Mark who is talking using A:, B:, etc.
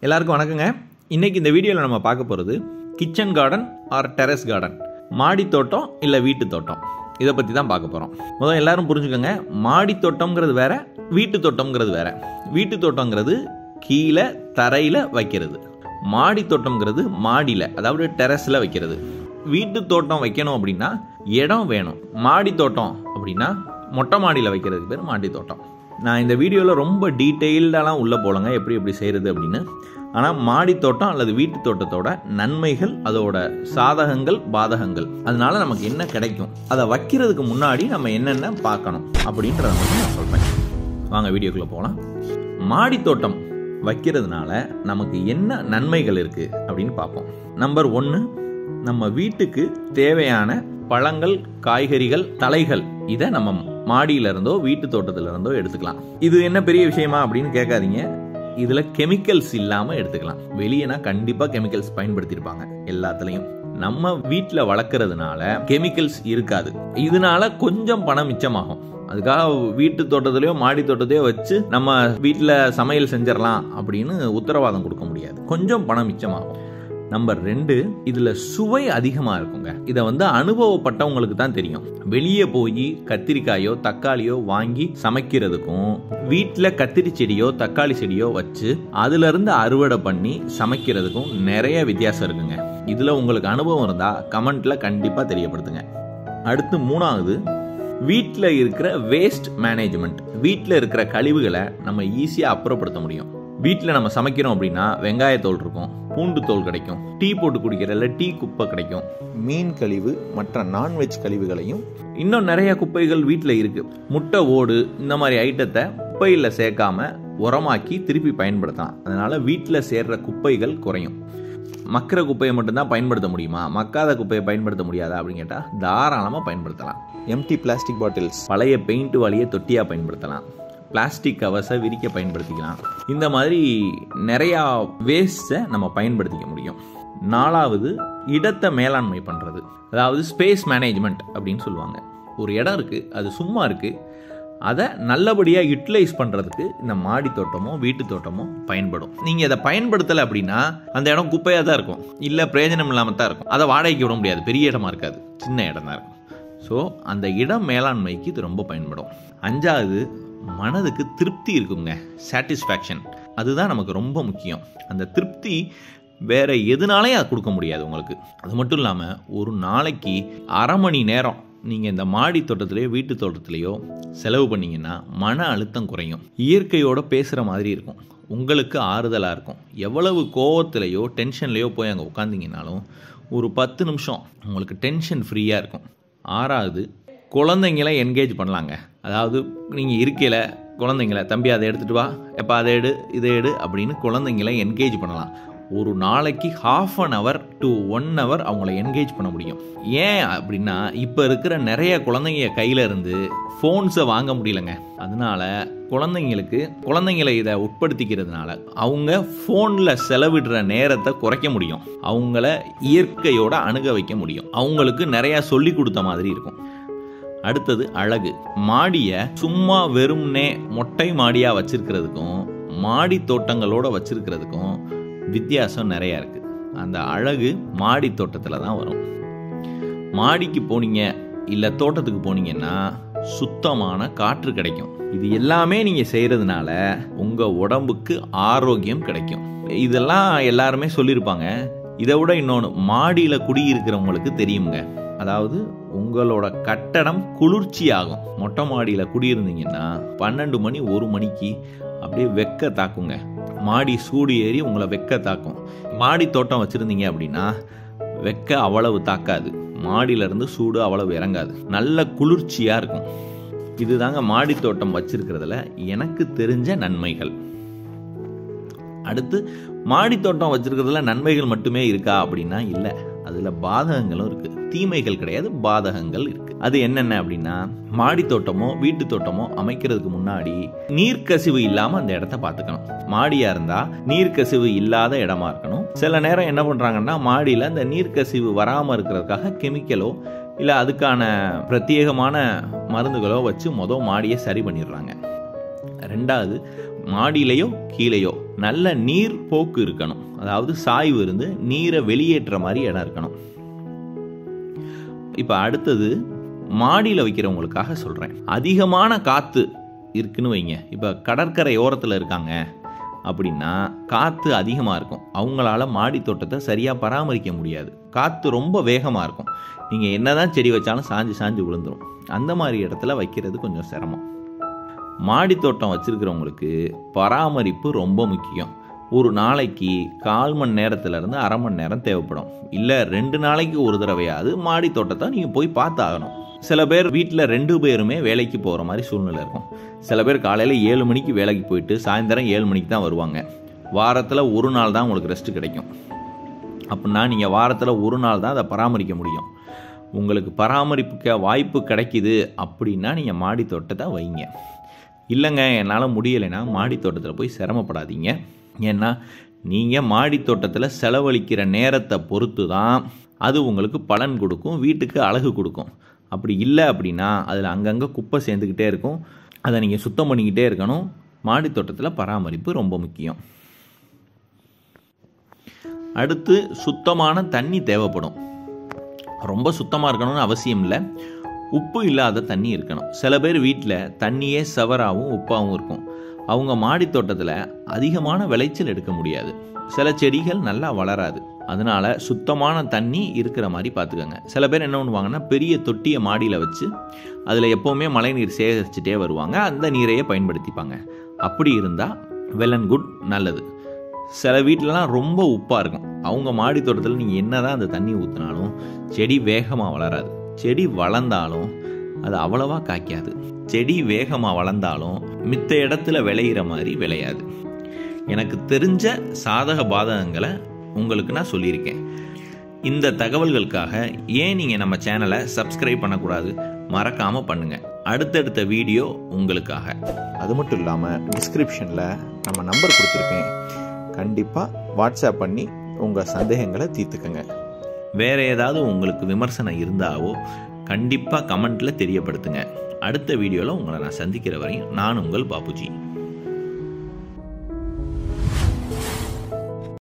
A: எல்லாருக்கும் வணக்கங்க. இன்னைக்கு இந்த வீடியோவில் நம்ம பார்க்க போகிறது kitchen garden or terrace garden, மாடி தோட்டம் இல்லை வீட்டு தோட்டம், இதை பற்றி தான் பார்க்க போகிறோம். முதல்ல எல்லாரும் புரிஞ்சுக்கோங்க, மாடி தோட்டம்ங்கிறது வேற, வீட்டு தோட்டம்ங்கிறது வேற. வீட்டு தோட்டங்கிறது கீழே தரையில் வைக்கிறது, மாடி தோட்டம்ங்கிறது மாடியில் அதாவது டெரஸில் வைக்கிறது. வீட்டு தோட்டம் வைக்கணும் அப்படின்னா இடம் வேணும். மாடி தோட்டம் அப்படின்னா மொட்டை மாடியில் வைக்கிறதுக்கு பேர் மாடி தோட்டம். நான் இந்த வீடியோவில் ரொம்ப டீட்டெயில்டாலாம் உள்ளே போலங்க எப்படி செய்கிறது அப்படின்னு. ஆனால் மாடி தோட்டம் அல்லது வீட்டு தோட்டத்தோட நன்மைகள், அதோட சாதகங்கள், பாதகங்கள், அதனால நமக்கு என்ன கிடைக்கும், அதை வைக்கிறதுக்கு முன்னாடி நம்ம என்னென்ன பார்க்கணும் அப்படின்றத மட்டும் நான் சொல்கிறேன். வாங்க வீடியோக்குள்ளே போகலாம். மாடி தோட்டம் வைக்கிறதுனால நமக்கு என்ன நன்மைகள் இருக்குது அப்படின்னு பார்ப்போம். நம்பர் 1, நம்ம வீட்டுக்கு தேவையான பழங்கள், காய்கறிகள், தழைகள் இதை நம்ம மாடியில இருந்தோ வீட்டு தோட்டத்துல இருந்தோ எடுத்துக்கலாம். இது என்ன பெரிய விஷயமா அப்படின்னு கேட்காதீங்க. இதுல கெமிக்கல்ஸ் இல்லாம எடுத்துக்கலாம். வெளியேனா கண்டிப்பா கெமிக்கல்ஸ் பயன்படுத்தியிருப்பாங்க எல்லாத்துலயும். நம்ம வீட்டுல வளர்க்கறதுனால கெமிக்கல்ஸ் இருக்காது. இதனால கொஞ்சம் பணம் மிச்சமாகும். அதுக்காக வீட்டு தோட்டத்திலயோ மாடி தோட்டத்தையோ வச்சு நம்ம வீட்டுல சமையல் செஞ்சிடலாம் அப்படின்னு உத்தரவாதம் கொடுக்க முடியாது. கொஞ்சம் பணம் மிச்சமாகும். நம்பர் 2, இதுல சுவை அதிகமா இருக்குங்க. இதை அனுபவப்பட்டவங்களுக்கு தான் தெரியும். வெளியே போய் கத்திரிக்காயோ தக்காளியோ வாங்கி சமைக்கிறதுக்கும் வீட்டுல கத்திரி செடியோ தக்காளி செடியோ வச்சு அதுல இருந்து அறுவடை பண்ணி சமைக்கிறதுக்கும் நிறைய வித்தியாசம் இருக்குங்க. இதுல உங்களுக்கு அனுபவம் இருந்தா கமெண்ட்ல கண்டிப்பா தெரியப்படுத்துங்க. அடுத்து 3வது, வீட்டுல இருக்கிற வேஸ்ட் மேனேஜ்மெண்ட். வீட்டுல இருக்கிற கழிவுகளை நம்ம ஈஸியா அப்புறப்படுத்த முடியும். வீட்டில் நம்ம சமைக்கிறோம் அப்படின்னா வெங்காயத்தோல் இருக்கும், பூண்டு தோல் கிடைக்கும், டீ போட்டு குடிக்கிறதுல டீ குப்பை கிடைக்கும், மீன் கழிவு, மற்ற நான்வெஜ் கழிவுகளையும், இன்னும் நிறைய குப்பைகள் வீட்டில் இருக்கு. முட்டை ஓடு இந்த மாதிரி ஐட்டத்தை குப்பையில் சேர்க்காம உரமாக்கி திருப்பி பயன்படுத்தலாம். அதனால வீட்டில் சேர்ற குப்பைகள் குறையும். மக்கிற குப்பையை மட்டும்தான் பயன்படுத்த முடியுமா, மக்காத குப்பையை பயன்படுத்த முடியாதா அப்படின்னு கேட்டால் தாராளமாக பயன்படுத்தலாம். எம்டி பிளாஸ்டிக் பாட்டில்ஸ், பழைய பெயிண்ட் வாளியை தொட்டியாக பயன்படுத்தலாம். பிளாஸ்டிக் கவர்ஸை விரிக்க பயன்படுத்திக்கலாம். இந்த மாதிரி நிறையா வேஸ்ட்டை நம்ம பயன்படுத்திக்க முடியும். 4வது, இடத்தை மேலாண்மை பண்ணுறது, அதாவது ஸ்பேஸ் மேனேஜ்மெண்ட் அப்படின்னு சொல்லுவாங்க. ஒரு இடம் இருக்குது, அது சும்மா இருக்குது, அதை நல்லபடியாக யூட்டிலைஸ் பண்ணுறதுக்கு இந்த மாடி தோட்டமோ வீட்டு தோட்டமோ பயன்படும். நீங்கள் இதை பயன்படுத்தலை அப்படின்னா அந்த இடம் குப்பையாக தான் இருக்கும், இல்லை பிரயோஜனம் இல்லாமல் தான் இருக்கும். அதை வாடகைக்கு விட முடியாது, பெரிய இடமா இருக்காது, சின்ன இடம் தான் இருக்கும். ஸோ அந்த இடம் மேலாண்மைக்கு இது ரொம்ப பயன்படும். 5வது, மனதுக்கு திருப்தி இருக்குங்க, சாட்டிஸ்ஃபேக்ஷன். அதுதான் நமக்கு ரொம்ப முக்கியம். அந்த திருப்தி வேற எதுனாலையும் அதை கொடுக்க முடியாது உங்களுக்கு. அது மட்டும் இல்லாமல் ஒரு நாளைக்கு அரை மணி நேரம் நீங்கள் இந்த மாடி தோட்டத்திலேயோ வீட்டு தோட்டத்திலேயோ செலவு பண்ணிங்கன்னா மன அழுத்தம் குறையும். இயற்கையோட பேசுகிற மாதிரி இருக்கும், உங்களுக்கு ஆறுதலாக இருக்கும். எவ்வளவு கோவத்திலையோ டென்ஷன்லையோ போய் அங்கே உட்காந்திங்கனாலும் ஒரு 10 நிமிஷம் உங்களுக்கு டென்ஷன் ஃப்ரீயாக இருக்கும். 6வது, குழந்தைங்கள என்கேஜ் பண்ணலாங்க. அதாவது நீங்கள் இருக்கையில் குழந்தைங்கள, தம்பி அதை எடுத்துகிட்டு வா, எப்போ அதை எடு, இதை எடு அப்படின்னு குழந்தைங்கள என்கேஜ் பண்ணலாம். ஒரு நாளைக்கு 1/2 hour to 1 hour அவங்கள என்கேஜ் பண்ண முடியும். ஏன் அப்படின்னா இப்போ இருக்கிற நிறைய குழந்தைங்க கையில் இருந்து ஃபோன்ஸை வாங்க முடியலங்க. அதனால குழந்தைங்களை இதை உட்படுத்திக்கிறதுனால அவங்க ஃபோனில் செலவிடுற நேரத்தை குறைக்க முடியும். அவங்கள இயற்கையோட அணுக வைக்க முடியும். அவங்களுக்கு நிறையா சொல்லி கொடுத்த மாதிரி இருக்கும். அடுத்தது அழகு. மாடியை சும்மா வெறும்னே மொட்டை மாடியாக வச்சிருக்கிறதுக்கும் மாடி தோட்டங்களோட வச்சிருக்கிறதுக்கும் வித்தியாசம் நிறையா இருக்குது. அந்த அழகு மாடி தோட்டத்தில் தான் வரும். மாடிக்கு போனீங்க இல்லை தோட்டத்துக்கு போனீங்கன்னா சுத்தமான காற்று கிடைக்கும். இது எல்லாமே நீங்கள் செய்கிறதுனால உங்கள் உடம்புக்கு ஆரோக்கியம் கிடைக்கும். இதெல்லாம் எல்லாருமே சொல்லியிருப்பாங்க. இதை விட இன்னொன்று மாடியில் குடியிருக்கிறவங்களுக்கு தெரியுங்க. அதாவது உங்களோட கட்டடம் குளிர்ச்சி ஆகும். மொட்டை மாடியில் குடியிருந்தீங்கன்னா 12 மணி 1 மணிக்கு அப்படியே வெக்க தாக்குங்க. மாடி சூடு ஏறி உங்களை வெக்க தாக்கும். மாடி தோட்டம் வச்சுருந்தீங்க அப்படின்னா வெக்க அவ்வளவு தாக்காது, மாடியிலேருந்து சூடு அவ்வளவு இறங்காது, நல்ல குளிர்ச்சியாக இருக்கும். இதுதாங்க மாடி தோட்டம் வச்சிருக்கிறதுல எனக்கு தெரிஞ்ச நன்மைகள். அடுத்து, மாடி தோட்டம் வச்சிருக்கிறதுல நன்மைகள் மட்டுமே இருக்கா அப்படின்னா இல்லை, அதில் பாதகங்களும் இருக்குது. தீமைகள் கிடையாது, பாதகங்கள் இருக்குது. அது என்னென்ன அப்படின்னா, மாடி தோட்டமோ வீட்டு தோட்டமோ அமைக்கிறதுக்கு முன்னாடி நீர்க்கசிவு இல்லாமல் அந்த இடத்த பார்த்துக்கணும். மாடியாக இருந்தால் நீர்க்கசிவு இல்லாத இடமா இருக்கணும். சில நேரம் என்ன பண்ணுறாங்கன்னா மாடியில் அந்த நீர்க்கசிவு வராமல் இருக்கிறதுக்காக கெமிக்கலோ இல்லை அதுக்கான பிரத்யேகமான மருந்துகளோ வச்சு மாடியை சரி பண்ணிடுறாங்க. ரெண்டாவது, மாடியிலையோ கீழேயோ நல்ல நீர் போக்கு இருக்கணும், அதாவது சாய்வு இருந்து நீரை வெளியேற்ற மாதிரி இடம் இருக்கணும். இப்போ அடுத்தது மாடியில் வைக்கிறவங்களுக்காக சொல்கிறேன். அதிகமான காற்று இருக்குன்னு வைங்க. இப்போ கடற்கரை ஓரத்தில் இருக்காங்க அப்படின்னா காற்று அதிகமாக இருக்கும், அவங்களால மாடி தோட்டத்தை சரியாக பராமரிக்க முடியாது. காற்று ரொம்ப வேகமாக இருக்கும், நீங்கள் என்னதான் செடி வச்சாலும் சாஞ்சு விழுந்துடும். அந்த மாதிரி இடத்துல வைக்கிறது கொஞ்சம் சிரமம். மாடி தோட்டம் வச்சுருக்கிறவங்களுக்கு பராமரிப்பு ரொம்ப முக்கியம். ஒரு நாளைக்கு 1/4 மணி நேரத்துலேருந்து அரை மணி நேரம் தேவைப்படும். இல்லை 2 நாளைக்கு ஒரு தடவையாவது மாடி தோட்டத்தை நீங்கள் போய் பார்த்தாகணும். சில பேர் வீட்டில் 2 பேருமே வேலைக்கு போகிற மாதிரி சூழ்நிலை இருக்கும். சில பேர் காலையில் 7 மணிக்கு வேலைக்கு போயிட்டு சாயந்தரம் 7 மணிக்கு தான் வருவாங்க. வாரத்தில் ஒரு நாள் தான் உங்களுக்கு ரெஸ்ட் கிடைக்கும். அப்படின்னா நீங்கள் வாரத்தில் ஒரு நாள் தான் அதை பராமரிக்க முடியும். உங்களுக்கு பராமரிப்புக்க வாய்ப்பு கிடைக்கிது அப்படின்னா நீங்கள் மாடி தோட்டத்தை வைங்க. இல்லைங்க என்னால் முடியலைன்னா மாடி தோட்டத்தில் போய் சிரமப்படாதீங்க. ஏன்னா நீங்கள் மாடி தோட்டத்தில் செலவழிக்கிற நேரத்தை பொறுத்து தான் அது உங்களுக்கு பலன் கொடுக்கும், வீட்டுக்கு அழகு கொடுக்கும். அப்படி இல்லை அப்படின்னா அதில் அங்கங்கே குப்பை சேர்ந்துக்கிட்டே இருக்கும், அதை நீங்கள் சுத்தம் பண்ணிக்கிட்டே இருக்கணும். மாடி தோட்டத்தில் பராமரிப்பு ரொம்ப முக்கியம். அடுத்து சுத்தமான தண்ணி தேவைப்படும். ரொம்ப சுத்தமாக இருக்கணும்னு அவசியம் இல்லை, உப்பு இல்லாத தண்ணி இருக்கணும். சில பேர் வீட்டில் தண்ணியே சவராகவும் உப்பாகவும் இருக்கும். அவங்க மாடி தோட்டத்தில் அதிகமான விளைச்சல் எடுக்க முடியாது. சில செடிகள் நல்லா வளராது. அதனால் சுத்தமான தண்ணி இருக்கிற மாதிரி பார்த்துக்கோங்க. சில பேர் என்ன பண்ணுவாங்கன்னா பெரிய தொட்டியை மாடியில் வச்சு அதில் எப்போவுமே மழை நீர் சேகரிச்சுட்டே வருவாங்க, அந்த நீரையே பயன்படுத்திப்பாங்க. அப்படி இருந்தால் வெல் அண்ட் குட், நல்லது. சில வீட்டிலலாம் ரொம்ப உப்பாக இருக்கும். அவங்க மாடி தோட்டத்தில் நீங்கள் என்ன தான் அந்த தண்ணி ஊற்றினாலும் செடி வேகமாக வளராது. செடி வளர்ந்தாலும் அது அவ்வளவா காய்க்காது. செடி வேகமாக வளர்ந்தாலும் மித்த இடத்துல விளையிற மாதிரி விளையாது. எனக்கு தெரிஞ்ச சாதக பாதகங்களை உங்களுக்கு நான் சொல்லியிருக்கேன். இந்த தகவல்களுக்காக ஏன் நீங்கள் நம்ம சேனலை சப்ஸ்கிரைப் பண்ணக்கூடாது? மறக்காமல் பண்ணுங்கள். அடுத்தடுத்த வீடியோ உங்களுக்காக.
B: அது மட்டும் இல்லாமல் டிஸ்கிரிப்ஷனில் நம்ம நம்பர் கொடுத்துருக்கேன், கண்டிப்பாக வாட்ஸ்அப் பண்ணி உங்கள் சந்தேகங்களை தீர்த்துக்கங்க.
A: வேறு ஏதாவது உங்களுக்கு விமர்சனம் இருந்தாவோ கண்டிப்பாக கமெண்ட்டில் தெரியப்படுத்துங்க. அடுத்த வீடியோவில் உங்களை நான் சந்திக்கிற வரையும் நான் உங்கள் பாபுஜி.